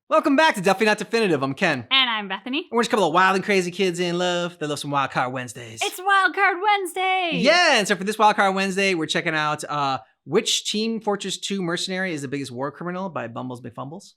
Welcome back to Definitely Not Definitive. I'm Ken. And I'm Bethany. And we're just a couple of wild and crazy kids in love that love some Wild Card Wednesdays. It's Wild Card Wednesday! Yeah, and so for this Wild Card Wednesday, we're checking out Which Team Fortress 2 Mercenary is the Biggest War Criminal by Bumbles McFumbles.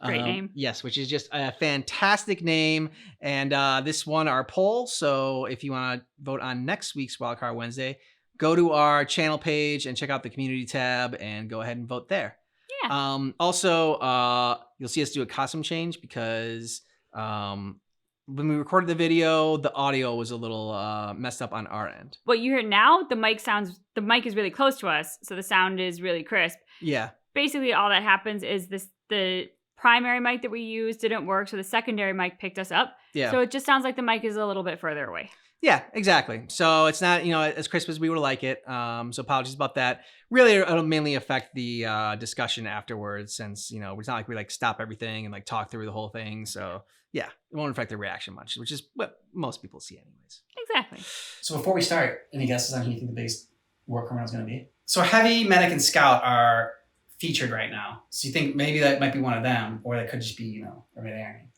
Great name. Yes, which is just a fantastic name. And this won our poll. So if you want to vote on next week's Wild Card Wednesday, go to our channel page and check out the community tab and go ahead and vote there. Yeah. Also, you'll see us do a costume change because when we recorded the video, the audio was a little messed up on our end. What you hear now, the mic is really close to us, so the sound is really crisp. Yeah. Basically, all that happens is the primary mic that we used didn't work, so the secondary mic picked us up. Yeah. So it just sounds like the mic is a little bit further away. Yeah, exactly. So it's not, as crisp as we would like it. So apologies about that. Really, it'll mainly affect the discussion afterwards since, it's not like we stop everything and talk through the whole thing. So yeah, it won't affect the reaction much, which is what most people see anyways. Exactly. So before we start, any guesses on who you think the biggest war criminal is going to be? So Heavy, Medic, and Scout are featured right now. So you think maybe that might be one of them, or that could just be, everyday army.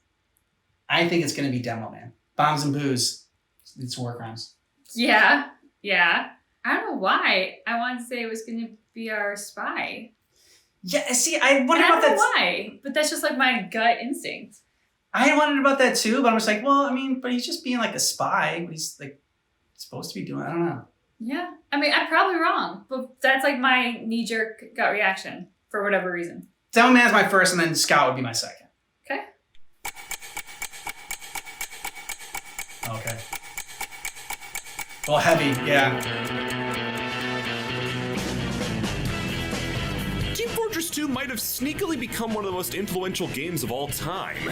I think it's going to be Demo Man. Bombs and booze. It's war crimes. Yeah. I don't know why. I wanted to say it was going to be our spy. Yeah, see, I wondered about that. I don't know why, but that's just my gut instinct. I wondered about that too, but I was but he's just being a spy. He's supposed to be doing, I don't know. Yeah. I'm probably wrong, but that's my knee-jerk gut reaction for whatever reason. Demo Man's my first, and then Scout would be my second. Okay. Well, Heavy, yeah. Team Fortress 2 might have sneakily become one of the most influential games of all time.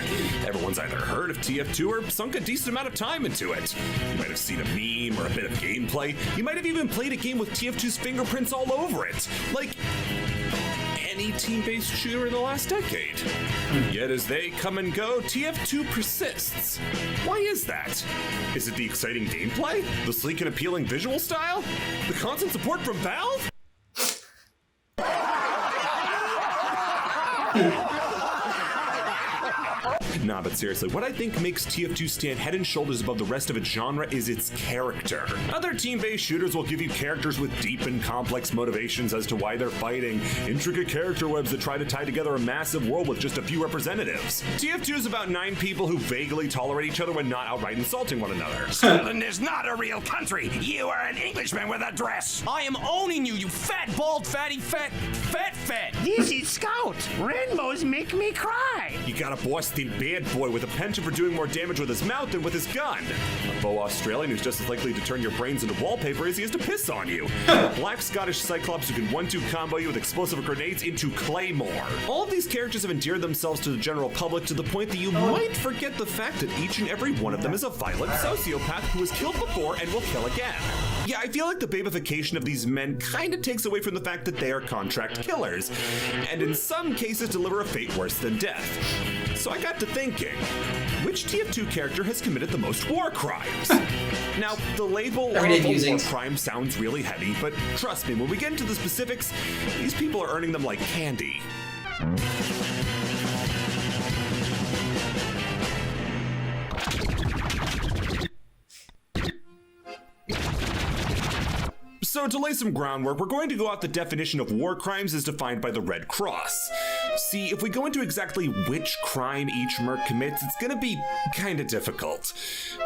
Everyone's either heard of TF2 or sunk a decent amount of time into it. You might have seen a meme or a bit of gameplay. You might have even played a game with TF2's fingerprints all over it. Like any team-based shooter in the last decade. Yet as they come and go, TF2 persists. Why is that? Is it the exciting gameplay? The sleek and appealing visual style? The constant support from Valve? Nah, but seriously, what I think makes TF2 stand head and shoulders above the rest of its genre is its character. Other team-based shooters will give you characters with deep and complex motivations as to why they're fighting, intricate character webs that try to tie together a massive world with just a few representatives. TF2 is about 9 people who vaguely tolerate each other when not outright insulting one another. Scotland is not a real country. You are an Englishman with a dress. I am owning you, you fat, bald, fatty, fat. This is Scout. Rainbows make me cry. You got a Boston bad boy with a penchant for doing more damage with his mouth than with his gun. A Beau Australian who's just as likely to turn your brains into wallpaper as he is to piss on you. A Black Scottish Cyclops who can 1-2 combo you with explosive grenades into Claymore. All of these characters have endeared themselves to the general public to the point that you might forget the fact that each and every one of them is a violent sociopath who has killed before and will kill again. Yeah, I feel like the babification of these men kind of takes away from the fact that they are contract killers, and in some cases deliver a fate worse than death. So I got to thinking, which TF2 character has committed the most war crimes? Now, the label of a war crime sounds really heavy, but trust me, when we get into the specifics, these people are earning them like candy. So to lay some groundwork, we're going to go off the definition of war crimes as defined by the Red Cross. See, if we go into exactly which crime each merc commits, it's gonna be kinda difficult.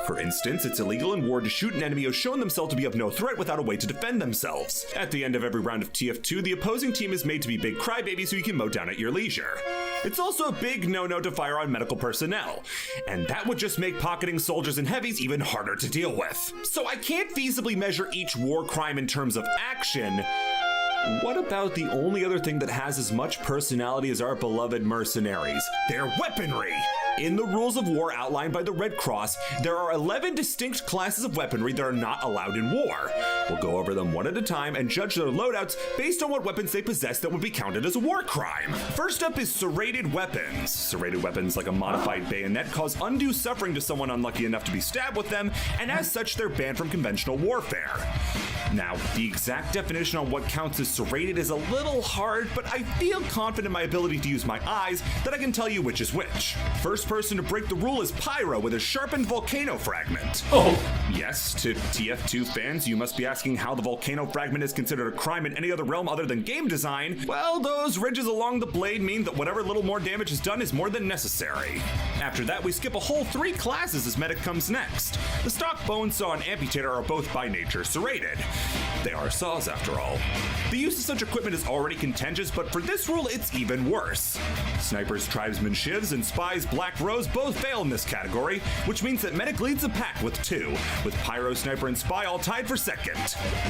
For instance, it's illegal in war to shoot an enemy who's shown themselves to be of no threat without a way to defend themselves. At the end of every round of TF2, the opposing team is made to be big crybabies who you can mow down at your leisure. It's also a big no-no to fire on medical personnel, and that would just make pocketing soldiers and heavies even harder to deal with. So I can't feasibly measure each war crime in terms of action. What about the only other thing that has as much personality as our beloved mercenaries? Their weaponry! In the rules of war outlined by the Red Cross, there are 11 distinct classes of weaponry that are not allowed in war. We'll go over them one at a time and judge their loadouts based on what weapons they possess that would be counted as a war crime. First up is serrated weapons. Serrated weapons, like a modified bayonet, cause undue suffering to someone unlucky enough to be stabbed with them, and as such, they're banned from conventional warfare. Now, the exact definition on what counts as serrated is a little hard, but I feel confident in my ability to use my eyes that I can tell you which is which. First person to break the rule is Pyro with a sharpened volcano fragment. Oh. Yes, to TF2 fans, you must be asking how the volcano fragment is considered a crime in any other realm other than game design. Well, those ridges along the blade mean that whatever little more damage is done is more than necessary. After that, we skip a whole 3 classes as medic comes next. The stock bone saw and amputator are both by nature serrated. They are saws after all. The use of such equipment is already contentious, but for this rule, it's even worse. Snipers, tribesmen, shivs, and spies, Black Rose both fail in this category, which means that medic leads the pack with 2, with Pyro, Sniper, and Spy all tied for second.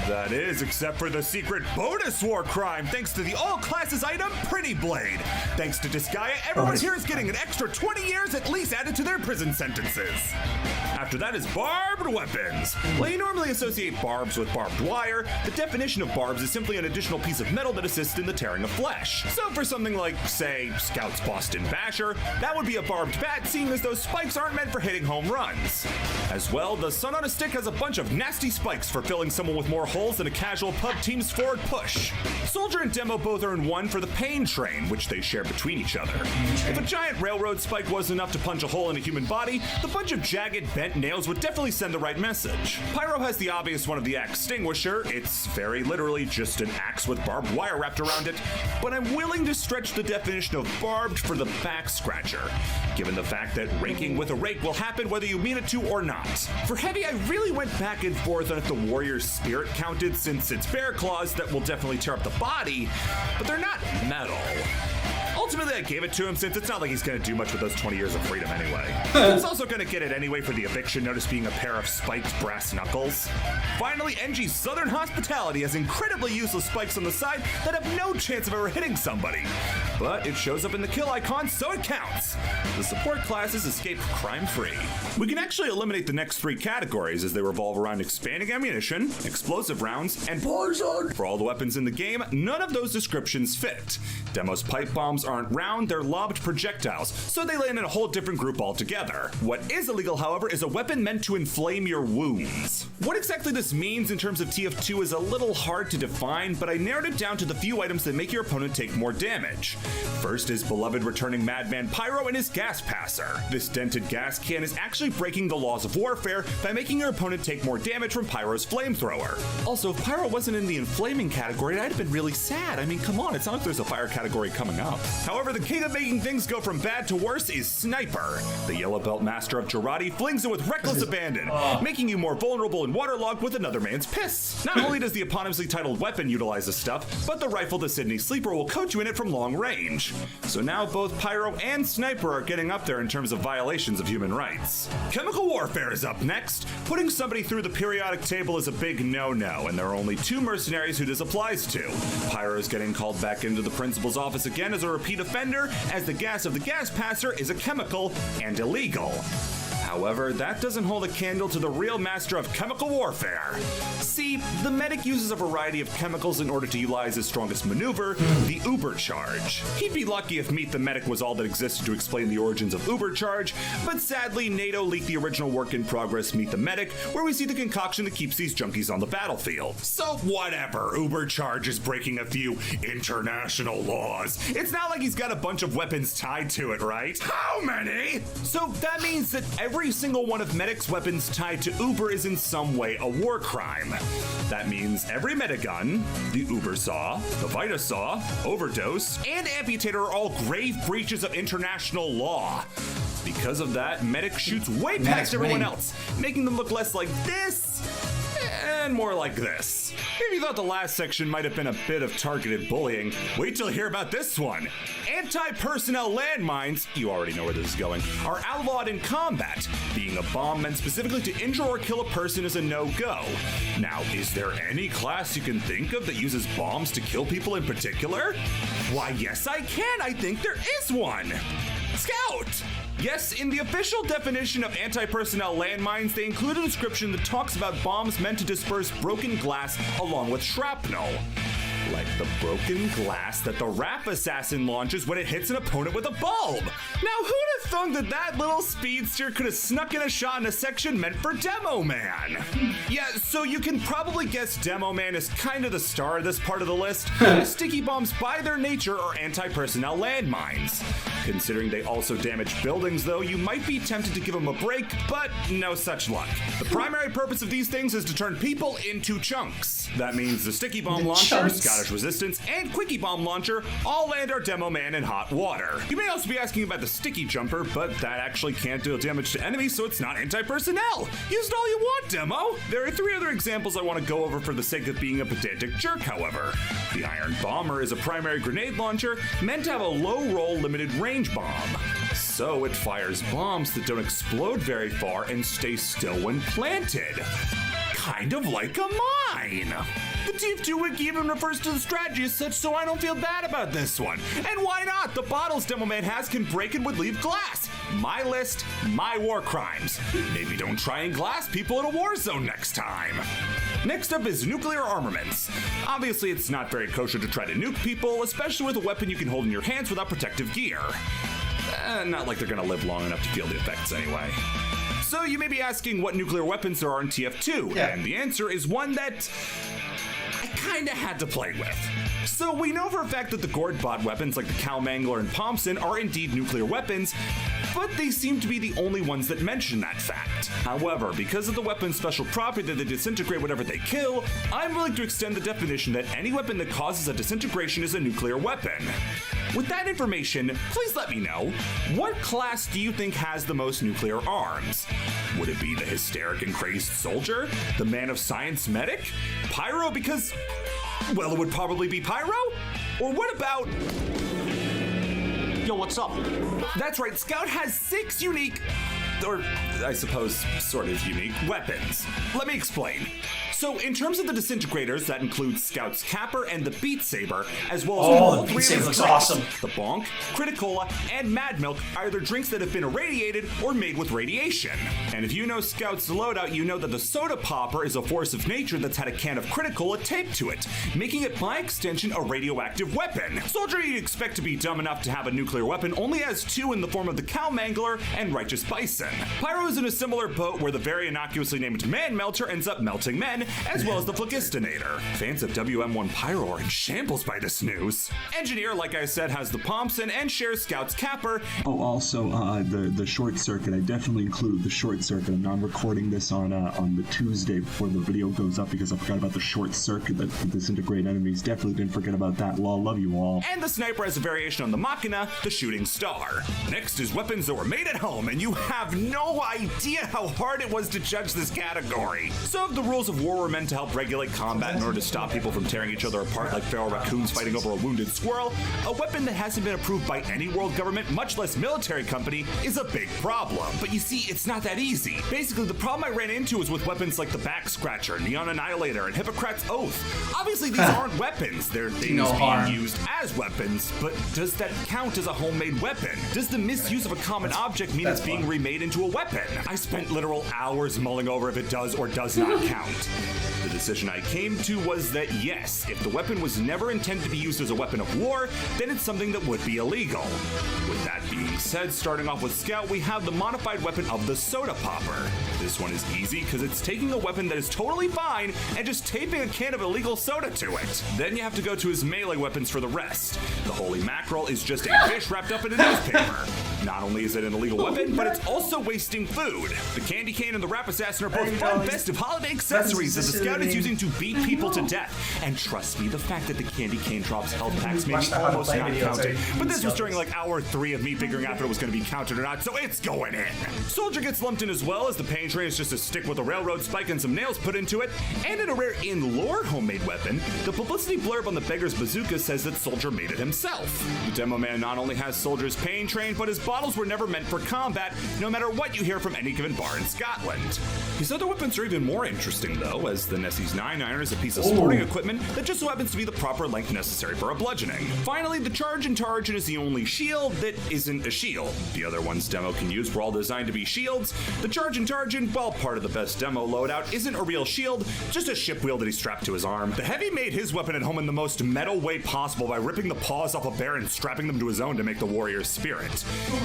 That is, except for the secret bonus war crime, thanks to the all classes item, Pretty Blade. Thanks to Disgaea, everyone here is getting an extra 20 years at least added to their prison sentences. After that is barbed weapons. While you normally associate barbs with barbed wire, the definition of barbs is simply an additional piece of metal that assists in the tearing of flesh. So for something like, say, Scout's Boston Basher, that would be a barbed bat, seeing as those spikes aren't meant for hitting home runs. As well, the Sun on a Stick has a bunch of nasty spikes for filling someone with more holes than a casual pub team's forward push. Soldier and Demo both earn 1 for the Pain Train, which they share between each other. If a giant railroad spike wasn't enough to punch a hole in a human body, the bunch of jagged, bent nails would definitely send the right message. Pyro has the obvious one of the Extinguisher. It's very literally just an axe with barbed wire wrapped around it, but I'm willing to stretch the definition of barbed for the back scratcher, given the fact that raking with a rake will happen whether you mean it to or not. For Heavy, I really went back and forth on if the Warrior's Spirit counted, since it's bear claws that will definitely tear up the body, but they're not metal. Ultimately, I gave it to him since it's not like he's going to do much with those 20 years of freedom anyway. He's also going to get it anyway for the eviction notice being a pair of spiked brass knuckles. Finally, NG's Southern Hospitality has incredibly useless spikes on the side that have no chance of ever hitting somebody. But it shows up in the kill icon, so it counts. The support classes escape crime-free. We can actually eliminate the next 3 categories as they revolve around expanding ammunition, explosive rounds, and poison. For all the weapons in the game, none of those descriptions fit. Demo's pipe bombs aren't round, they're lobbed projectiles, so they land in a whole different group altogether. What is illegal, however, is a weapon meant to inflame your wounds. What exactly this means in terms of TF2 is a little hard to define, but I narrowed it down to the few items that make your opponent take more damage. First is beloved returning Madman Pyro and his gas passer. This dented gas can is actually breaking the laws of warfare by making your opponent take more damage from Pyro's flamethrower. Also, if Pyro wasn't in the inflaming category, I'd have been really sad. I mean, come on, it's not like there's a fire category coming up. However, the king of making things go from bad to worse is Sniper. The yellow belt master of Jarate flings it with reckless abandon, making you more vulnerable and waterlogged with another man's piss. Not only does the eponymously titled weapon utilize this stuff, but the rifle the Sydney Sleeper will coat you in it from long range. So now both Pyro and Sniper are getting up there in terms of violations of human rights. Chemical warfare is up next. Putting somebody through the periodic table is a big no-no, and there are only 2 mercenaries who this applies to. Pyro's getting called back into the principal's office again as a repeat offender, as the gas of the gas passer is a chemical and illegal. However, that doesn't hold a candle to the real master of chemical warfare. See, the medic uses a variety of chemicals in order to utilize his strongest maneuver, the Uber Charge. He'd be lucky if Meet the Medic was all that existed to explain the origins of Uber Charge, but sadly, NATO leaked the original work in progress Meet the Medic, where we see the concoction that keeps these junkies on the battlefield. So whatever, Uber Charge is breaking a few international laws. It's not like he's got a bunch of weapons tied to it, right? How many? So that means that every single one of Medic's weapons tied to Uber is in some way a war crime. That means every Medigun, the Uber Saw, the Vita Saw, Overdose, and Amputator are all grave breaches of international law. Because of that, Medic shoots way past everyone else, making them look less like this and more like this. If you thought the last section might have been a bit of targeted bullying, wait till you hear about this one. Anti-personnel landmines, you already know where this is going, are outlawed in combat. Being a bomb meant specifically to injure or kill a person is a no-go. Now, is there any class you can think of that uses bombs to kill people in particular? Why, yes I can, I think there is one. Scout! Yes, in the official definition of anti-personnel landmines, they include a description that talks about bombs meant to disperse broken glass along with shrapnel. Like the broken glass that the rap assassin launches when it hits an opponent with a bulb. Now, who'd have thunk that that little speedster could have snuck in a shot in a section meant for Demo Man? Yeah, so you can probably guess Demo Man is kind of the star of this part of the list. Sticky bombs, by their nature, are anti-personnel landmines. Considering they also damage buildings, though, you might be tempted to give them a break, but no such luck. The primary purpose of these things is to turn people into chunks. That means the sticky bomb launcher, Scottish Resistance, and Quickie Bomb Launcher all land our Demo Man in hot water. You may also be asking about the Sticky Jumper, but that actually can't deal damage to enemies, so it's not anti-personnel. Use it all you want, Demo. There are 3 other examples I want to go over for the sake of being a pedantic jerk, however. The Iron Bomber is a primary grenade launcher meant to have a low-roll limited range bomb. So it fires bombs that don't explode very far and stay still when planted. Kind of like a mine. The TF2 wiki even refers to the strategy as such, so I don't feel bad about this one. And why not? The bottles Demo Man has can break and would leave glass. My list, my war crimes. Maybe don't try and glass people in a war zone next time. Next up is nuclear armaments. Obviously, it's not very kosher to try to nuke people, especially with a weapon you can hold in your hands without protective gear. Not like they're gonna live long enough to feel the effects anyway. So you may be asking what nuclear weapons there are in TF2, and the answer is one that I kinda had to play with. So we know for a fact that the Gord bot weapons like the Cow Mangler and Thompson are indeed nuclear weapons, but they seem to be the only ones that mention that fact. However, because of the weapon's special property that they disintegrate whatever they kill, I'm willing to extend the definition that any weapon that causes a disintegration is a nuclear weapon. With that information, please let me know, what class do you think has the most nuclear arms? Would it be the hysteric and crazed soldier? The man of science medic? Pyro because, well, it would probably be Pyro? Or what about... Yo, what's up? That's right, Scout has 6 unique, or I suppose sort of unique, weapons. Let me explain. So in terms of the disintegrators, that includes Scout's Capper and the Beat Saber, as well as all the 3 Beat Saber of his looks drinks. awesome. The Bonk, Criticola, and Mad Milk are either drinks that have been irradiated or made with radiation. And if you know Scout's loadout, you know that the Soda Popper is a force of nature that's had a can of Criticola taped to it, making it by extension a radioactive weapon. Soldier you'd expect to be dumb enough to have a nuclear weapon only has 2 in the form of the Cow Mangler and Righteous Bison. Pyro is in a similar boat where the very innocuously named Man Melter ends up melting men, as well as the Phlegistinator. Fans of WM1 Pyro are in shambles by this news. Engineer, like I said, has the Thompson and shares Scout's Capper. Oh, also, the short circuit. I definitely include the short circuit. I'm not recording this on the Tuesday before the video goes up because I forgot about the short circuit that can disintegrate enemies. Definitely didn't forget about that. Lol, love you all. And the Sniper has a variation on the Machina, the Shooting Star. Next is weapons that were made at home, and you have no idea how hard it was to judge this category. So if the rules of war were meant to help regulate combat in order to stop people from tearing each other apart like feral raccoons fighting over a wounded squirrel, a weapon that hasn't been approved by any world government, much less military company, is a big problem. But you see, it's not that easy. Basically, the problem I ran into is with weapons like the Back Scratcher, Neon Annihilator, and Hippocrates Oath. Obviously, these aren't weapons. They're things being used as weapons, but does that count as a homemade weapon? Does the misuse of a common object mean it's being remade into a weapon? I spent literal hours mulling over if it does or does not count. The decision I came to was that yes, if the weapon was never intended to be used as a weapon of war, then it's something that would be illegal. With that being said, starting off with Scout, we have the modified weapon of the Soda Popper. This one is easy because it's taking a weapon that is totally fine and just taping a can of illegal soda to it. Then you have to go to his melee weapons for the rest. The Holy Mackerel is just a fish wrapped up in a newspaper. Not only is it an illegal weapon, but it's also wasting food. The Candy Cane and the Rap Assassin are both fun, festive holiday accessories that the Scout is using to beat people to death. And trust me, the fact that the Candy Cane drops health packs made me almost not count it. But this was during like hour 3 of me figuring out if it was going to be counted or not, so it's going in. Soldier gets lumped in as well, as the Pain Train is just a stick with a railroad spike and some nails put into it. And in a rare in-lore homemade weapon, the publicity blurb on the Beggar's Bazooka says that Soldier made it himself. The Demo Man not only has Soldier's Pain Train, but his body models were never meant for combat, no matter what you hear from any given bar in Scotland. His other weapons are even more interesting, though, as the Nessie's 9-iron is a piece of sporting equipment that just so happens to be the proper length necessary for a bludgeoning. Finally, the Charge and Targeon is the only shield that isn't a shield. The other ones Demo can use were all designed to be shields. The Charge and Targeon, while part of the best Demo loadout, isn't a real shield, just a ship wheel that he strapped to his arm. The Heavy made his weapon at home in the most metal way possible by ripping the paws off a bear and strapping them to his own to make the warrior's spirit.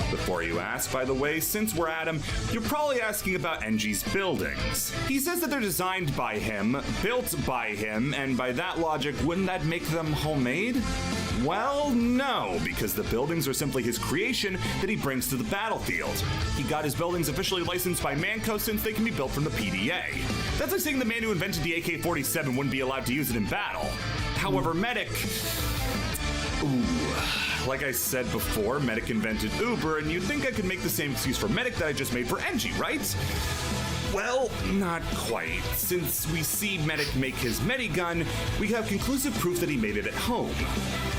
Before you ask, by the way, since we're at him, you're probably asking about NG's buildings. He says that they're designed by him, built by him, and by that logic, wouldn't that make them homemade? Well, no, because the buildings are simply his creation that he brings to the battlefield. He got his buildings officially licensed by Manco since they can be built from the PDA. That's like saying the man who invented the AK-47 wouldn't be allowed to use it in battle. However, Medic... Like I said before, Medic invented Uber, and you'd think I could make the same excuse for Medic that I just made for NG, right? Well, not quite. Since we see Medic make his Medigun, we have conclusive proof that he made it at home.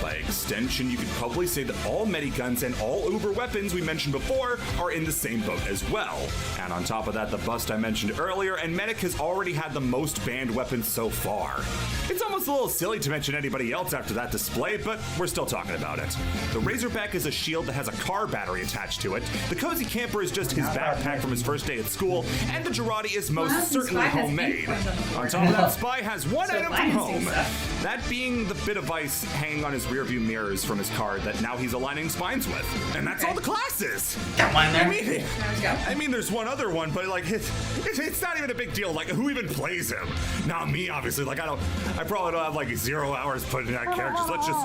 By extension, you could probably say that all Mediguns and all Uber weapons we mentioned before are in the same boat as well. And on top of that, the bust I mentioned earlier, and Medic has already had the most banned weapons so far. It's almost a little silly to mention anybody else after that display, but we're still talking about it. The Razorback is a shield that has a car battery attached to it. The Cozy Camper is just his backpack from his first day at school, and the Girardi is most certainly homemade. On top of that, Spy has one item from home. That being the bit of ice hanging on his rearview mirrors from his card that now he's aligning spines with. And that's all the classes! Got one there. I mean, there's one other one, but like, it's not even a big deal. Like, who even plays him? Not me, obviously. Like, I probably don't have like 0 hours put in that character, so let's just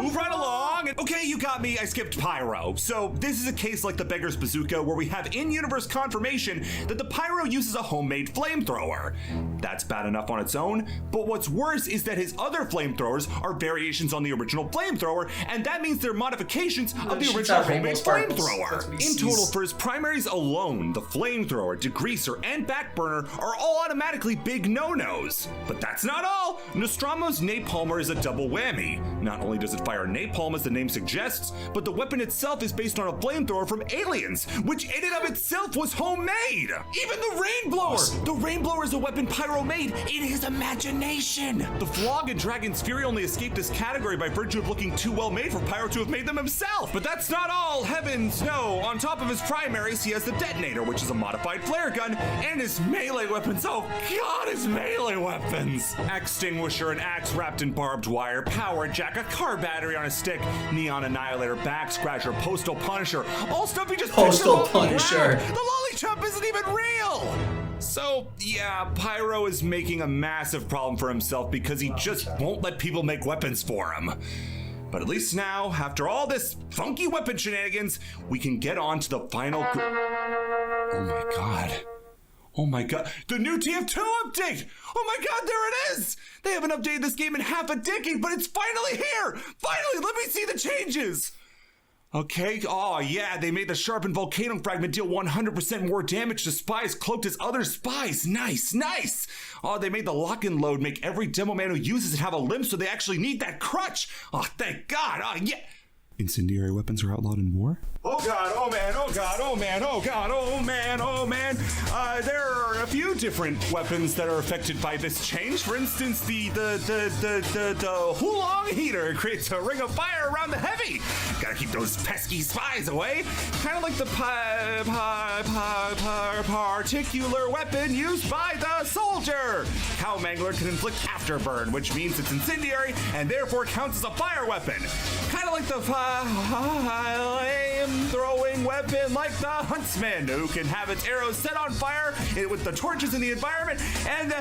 move right along. And, okay, you got me. I skipped Pyro. So this is a case like the Beggar's Bazooka, where we have in-universe confirmation that the Pyro uses a homemade flamethrower. That's bad enough on its own, but what's worse is that his other flamethrowers are variations on the original flamethrower, and that means they're modifications of the original homemade flamethrower. In total, for his primaries alone, the flamethrower, degreaser, and backburner are all automatically big no-nos. But that's not all! Nostromo's Napalmer is a double whammy. Not only does it fire napalm as the name suggests, but the weapon itself is based on a flamethrower from Aliens, which in and of itself was homemade! Even the Rainblower! The Rainblower is a weapon Pyro made in his imagination! The Flog and Dragon's Fury only escaped this category by virtue of looking too well made for Pyro to have made them himself! But that's not all! Heavens, no! On top of his primaries, he has the Detonator, which is a modified flare gun, and his melee weapons. Oh god, his melee weapons! Extinguisher, an axe wrapped in barbed wire, Power Jack, a car battery on a stick, Neon Annihilator, Back Scratcher, Postal Punisher, all stuff he just Postal Punisher. The Lollychop isn't even real! So, yeah, Pyro is making a massive problem for himself because he just won't let people make weapons for him. But at least now, after all this funky weapon shenanigans, we can get on to the final... Oh my god. Oh my god, the new TF2 update! Oh my god, there it is! They haven't updated this game in half a decade, but it's finally here! Finally, let me see the changes! Okay, oh yeah, they made the sharpened volcano fragment deal 100% more damage to spies cloaked as other spies. Nice, nice! Oh, they made the lock-in load make every demo man who uses it have a limp so they actually need that crutch! Oh, thank god, oh yeah! Incendiary weapons are outlawed in war? Oh god, oh man, oh god, oh man, oh god, oh man, oh man. There are a few different weapons that are affected by this change. For instance, the Hulong heater creates a ring of fire around the Heavy. Gotta keep those pesky spies away. Kind of like the particular weapon used by the soldier. Cow Mangler can inflict afterburn, which means it's incendiary and therefore counts as a fire weapon. Kind of like the flame-throwing weapon like the Huntsman, who can have its arrows set on fire with the torches in the environment, and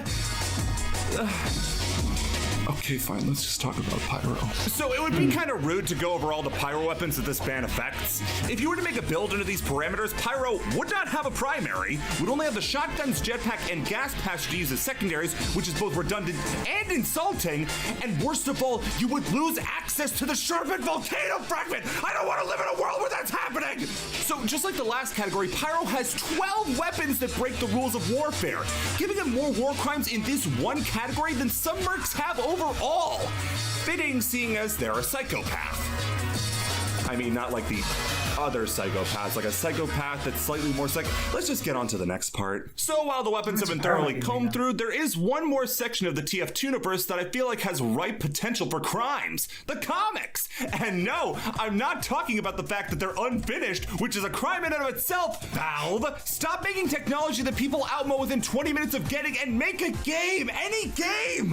okay, fine, let's just talk about Pyro. So it would be kind of rude to go over all the Pyro weapons that this ban affects. If you were to make a build under these parameters, Pyro would not have a primary, would only have the shotguns, jetpack, and gas patch to use as secondaries, which is both redundant and insulting, and worst of all, you would lose access to the sharpened volcano fragment! I don't want to live in a world where that's happening! So just like the last category, Pyro has 12 weapons that break the rules of warfare, giving him more war crimes in this one category than some mercs have overall. Fitting, seeing as they're a psychopath. I mean, not like the other psychopaths, like a psychopath that's slightly more Let's just get on to the next part. So while the weapons have been thoroughly combed through, there is one more section of the TF2universe that I feel like has ripe potential for crimes. The comics! And no, I'm not talking about the fact that they're unfinished, which is a crime in and of itself. Valve, stop making technology that people outmo within 20 minutes of getting and make a game! Any game!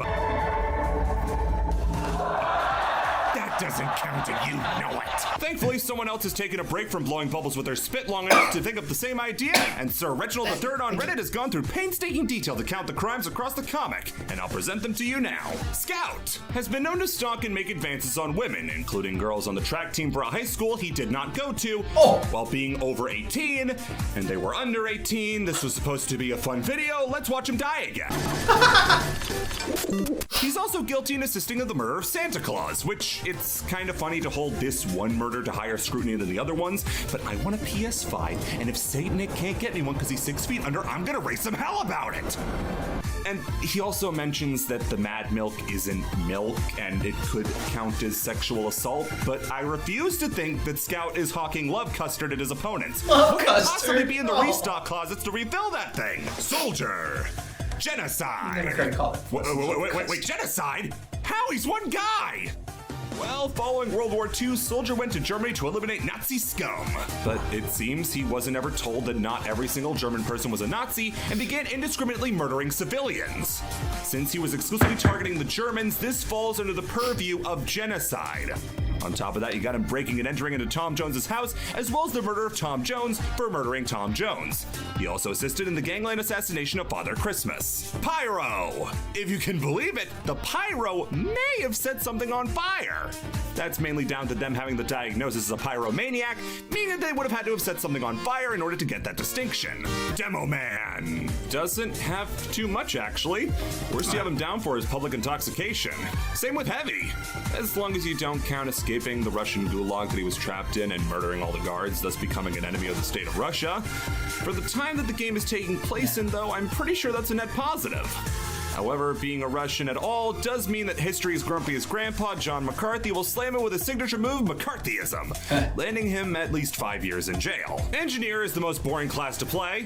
That doesn't count and you know it. Thankfully, someone else has taken a break from blowing bubbles with their spit long enough to think of the same idea, and Sir Reginald III on Reddit has gone through painstaking detail to count the crimes across the comic, and I'll present them to you now. Scout has been known to stalk and make advances on women, including girls on the track team for a high school he did not go to, while being over 18, and they were under 18. This was supposed to be a fun video. Let's watch him die again. He's also guilty in assisting of the murder of Santa Claus, which it's kind of funny to hold this one murder to higher scrutiny than the other ones, but I want a PS5, and if Satanic can't get me one because he's 6 feet under, I'm gonna raise some hell about it! And he also mentions that the mad milk isn't milk, and it could count as sexual assault, but I refuse to think that Scout is hawking love custard at his opponents. Love What custard? could possibly be in the restock closets to refill that thing? Soldier! Genocide! Never heard it called. Wait, genocide? How? He's one guy! Well, following World War II, Soldier went to Germany to eliminate Nazi scum. But it seems he wasn't ever told that not every single German person was a Nazi and began indiscriminately murdering civilians. Since he was exclusively targeting the Germans, this falls under the purview of genocide. On top of that, you got him breaking and entering into Tom Jones's house, as well as the murder of Tom Jones for murdering Tom Jones. He also assisted in the gangland assassination of Father Christmas. Pyro! If you can believe it, the Pyro may have set something on fire. That's mainly down to them having the diagnosis as a pyromaniac, meaning they would have had to have set something on fire in order to get that distinction. Demo Man doesn't have too much, actually. Worst you have him down for is public intoxication. Same with Heavy. As long as you don't count escaping the Russian gulag that he was trapped in and murdering all the guards, thus becoming an enemy of the state of Russia. For the time that the game is taking place in, though, I'm pretty sure that's a net positive. However, being a Russian at all does mean that history's grumpiest grandpa, John McCarthy, will slam him with his signature move, McCarthyism, landing him at least 5 years in jail. Engineer is the most boring class to play,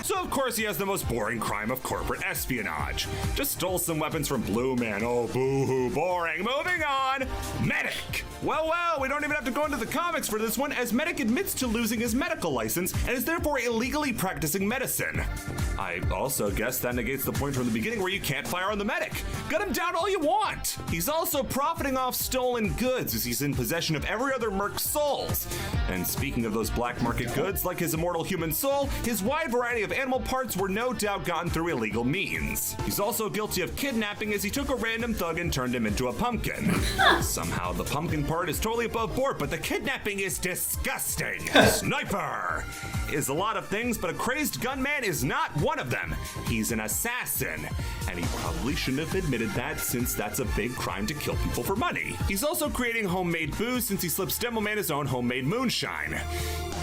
so of course he has the most boring crime of corporate espionage. Just stole some weapons from Blue Man. Oh, boo-hoo, boring. Moving on. Medic. Well, we don't even have to go into the comics for this one, as Medic admits to losing his medical license and is therefore illegally practicing medicine. I also guess that negates the point from the beginning where you can't fire on the medic. Gun him down all you want. He's also profiting off stolen goods as he's in possession of every other Merc souls. And speaking of those black market goods, like his immortal human soul, his wide variety of animal parts were no doubt gotten through illegal means. He's also guilty of kidnapping as he took a random thug and turned him into a pumpkin. Somehow the pumpkin part is totally above board, but the kidnapping is disgusting. Sniper is a lot of things, but a crazed gunman is not one of them. He's an assassin, and he probably shouldn't have admitted that, since that's a big crime to kill people for money. He's also creating homemade booze since he slips Demo Man his own homemade moonshine.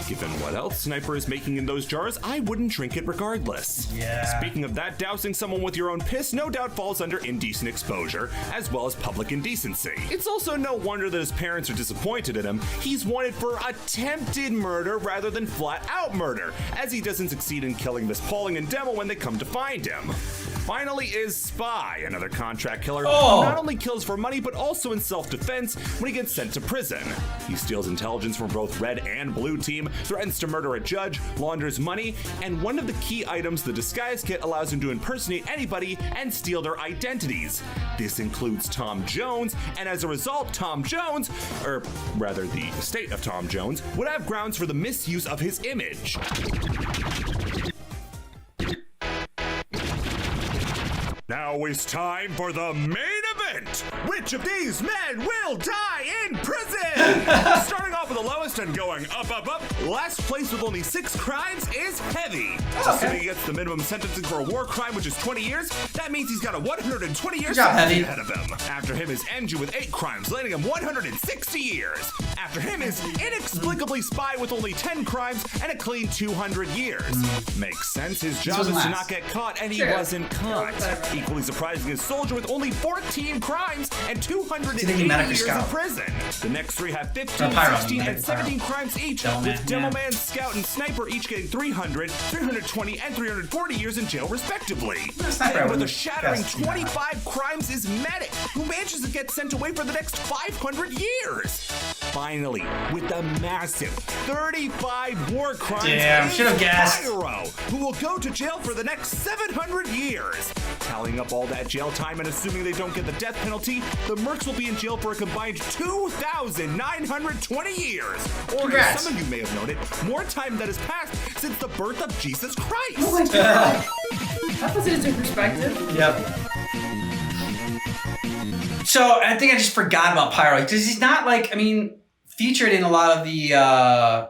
Given what else Sniper is making in those jars, I wouldn't drink it regardless. Yeah. Speaking of that, dousing someone with your own piss no doubt falls under indecent exposure, as well as public indecency. It's also no wonder that his parents are disappointed in him. He's wanted for attempted murder rather than flat out murder, as he doesn't succeed in killing Miss Pauling and Demo when they come to find him. Finally is Spy, another contract killer who not only kills for money but also in self-defense when he gets sent to prison. He steals intelligence from both Red and Blue Team, threatens to murder a judge, launders money, and one of the key items, the disguise kit, allows him to impersonate anybody and steal their identities. This includes Tom Jones, and as a result, Tom Jones, or rather the estate of Tom Jones, would have grounds for the misuse of his image. Now it's time for the main event! Which of these men will die in prison? Starting off with the lowest fast and going up, up, up. Last place with only 6 crimes is Heavy. Assuming he gets the minimum sentencing for a war crime, which is 20 years, that means he's got a 120-year sentence ahead of him. After him is Andrew with 8 crimes, landing him 160 years. After him is Inexplicably Spy with only 10 crimes and a clean 200 years. Makes sense. His job is to not get caught, and he wasn't caught. Equally surprising is Soldier with only 14 crimes and 280 years in prison. The next 3 have 15, 16, and 17 crimes each, with Demo Man, Scout, and Sniper each getting 300, 320, and 340 years in jail, respectively. And with a shattering 25 crimes is Medic, who manages to get sent away for the next 500 years. Finally, with the massive 35 war crimes, should have guessed. Pyro, who will go to jail for the next 700 years. Tallying up all that jail time and assuming they don't get the death penalty, the Mercs will be in jail for a combined 2,920 years. Or, as some of you may have noted, more time that has passed since the birth of Jesus Christ. Oh my god. That puts it into perspective. Yep. So I think I just forgot about Pyro because he's not featured in a lot of the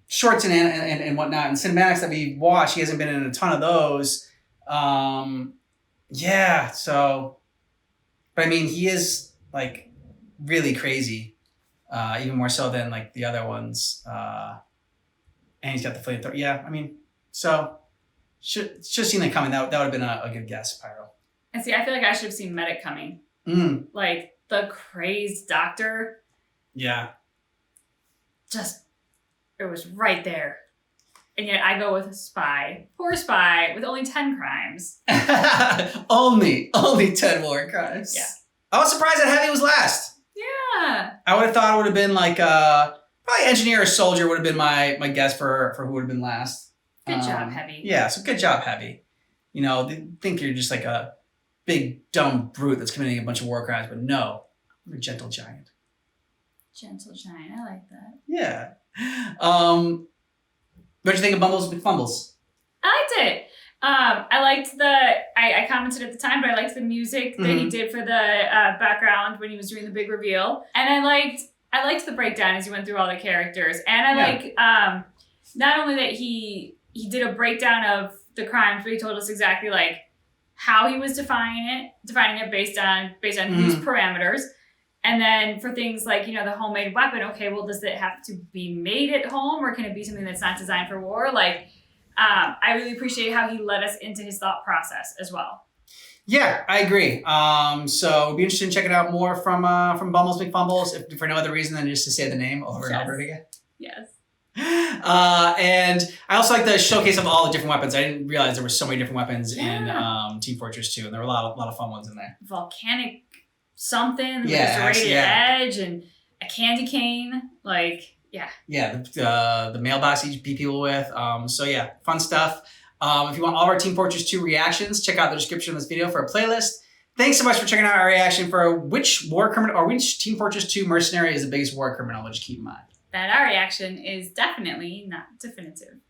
shorts and whatnot and cinematics that we watched. He hasn't been in a ton of those. But he is really crazy, even more so than the other ones. And he's got the flamethrower. Yeah, should have seen that coming. That would have been a good guess, Pyro. And see, I feel like I should have seen Medic coming. The crazed doctor. Yeah. It was right there. And yet I go with a spy. Poor spy with only 10 crimes. only 10 more crimes. Yeah. I was surprised that Heavy was last. Yeah. I would have thought it would have been probably Engineer or Soldier would have been my guess for who would have been last. Good job, Heavy. Yeah, so good job, Heavy. They think you're just a big, dumb brute that's committing a bunch of war crimes, but no, I'm a gentle giant. Gentle giant, I like that. Yeah. What'd you think of Bumbles McFumbles? I liked it. I liked I commented at the time, but I liked the music that he did for the background when he was doing the big reveal. And I liked the breakdown as he went through all the characters. And I like not only that he did a breakdown of the crimes, but he told us exactly how he was defining it based on whose parameters. And then for things like, the homemade weapon, okay, well, does it have to be made at home or can it be something that's not designed for war? I really appreciate how he led us into his thought process as well. Yeah, I agree. So we'd be interested in checking out more from Bumbles McFumbles, if for no other reason than just to say the name over and over again. Yes. And I also like the showcase of all the different weapons. I didn't realize there were so many different weapons in Team Fortress 2, and there were a lot of fun ones in there. Volcanic something, serrated edge, and a candy cane. Yeah, the mailbox you beat people with. Fun stuff. If you want all of our Team Fortress 2 reactions, check out the description of this video for a playlist. Thanks so much for checking out our reaction for which war criminal or which Team Fortress 2 mercenary is the biggest war criminal, which keep in mind. That our reaction is definitely not definitive.